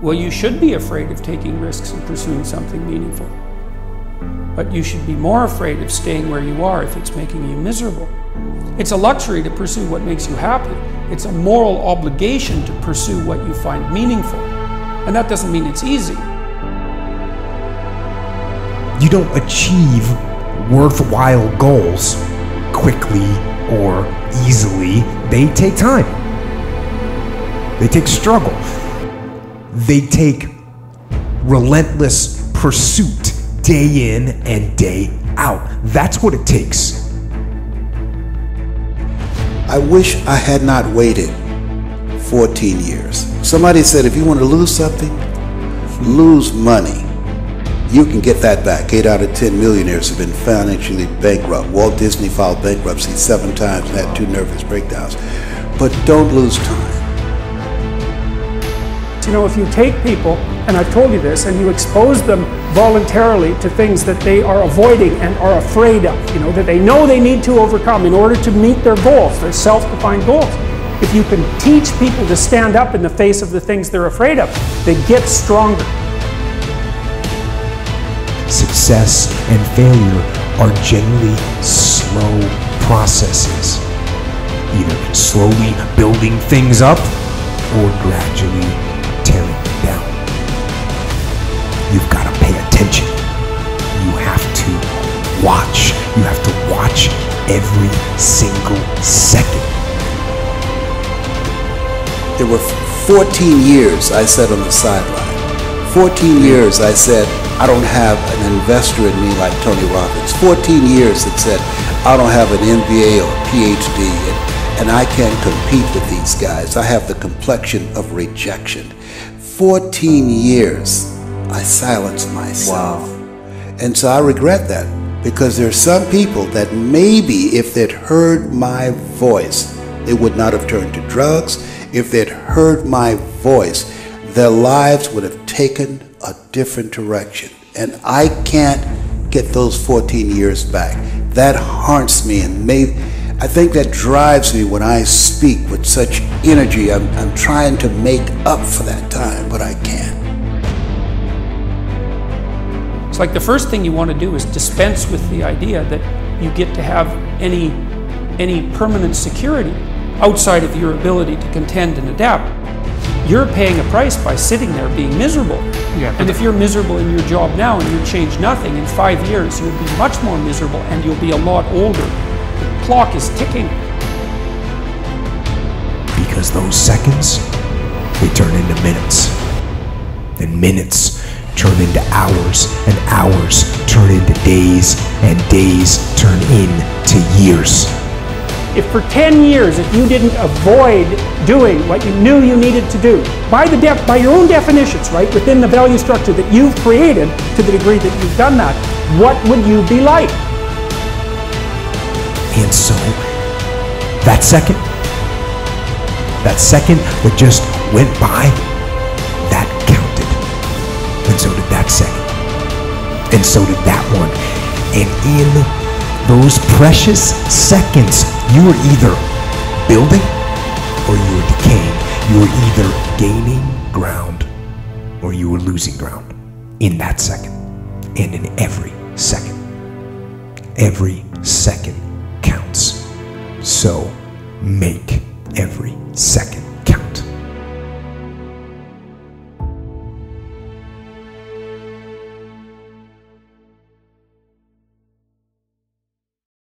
Well, you should be afraid of taking risks and pursuing something meaningful. But you should be more afraid of staying where you are if it's making you miserable. It's a luxury to pursue what makes you happy. It's a moral obligation to pursue what you find meaningful. And that doesn't mean it's easy. You don't achieve worthwhile goals quickly or easily. They take time. They take struggle. They take relentless pursuit day in and day out. That's what it takes. I wish I had not waited 14 years. Somebody said if you want to lose something, lose money. You can get that back. 8 out of 10 millionaires have been financially bankrupt. Walt Disney filed bankruptcy 7 times and had 2 nervous breakdowns. But don't lose time. You know, if you take people, and I've told you this, and you expose them voluntarily to things that they are avoiding and are afraid of, you know, that they know they need to overcome in order to meet their goals, their self-defined goals. If you can teach people to stand up in the face of the things they're afraid of, they get stronger. Success and failure are generally slow processes, either slowly building things up or gradually tearing them down. You've got to pay attention. You have to watch. You have to watch every single second. There were 14 years I sat on the sideline. 14 years I said, I don't have an investor in me like Tony Robbins. 14 years that said, I don't have an MBA or PhD and I can't compete with these guys. I have the complexion of rejection. 14 years I silenced myself. Wow. And so I regret that, because there are some people that maybe if they'd heard my voice, they would not have turned to drugs. If they'd heard my voice, their lives would have taken a different direction. And I can't get those 14 years back. That haunts me, and I think that drives me when I speak with such energy. I'm trying to make up for that time, but I can't. It's like the first thing you want to do is dispense with the idea that you get to have any permanent security outside of your ability to contend and adapt. You're paying a price by sitting there being miserable. Yeah, and if you're miserable in your job now and you change nothing, in 5 years you'll be much more miserable and you'll be a lot older. The clock is ticking. Because those seconds, they turn into minutes. And minutes turn into hours, and hours turn into days, and days turn into years. If for 10 years, if you didn't avoid doing what you knew you needed to do, by your own definitions, right, within the value structure that you've created, to the degree that you've done that, what would you be like? And so, that second that just went by, that counted. And so did that second. And so did that one. And in those precious seconds, you were either building or you were decaying. You were either gaining ground or you were losing ground in that second, and in every second. Every second counts. So make every second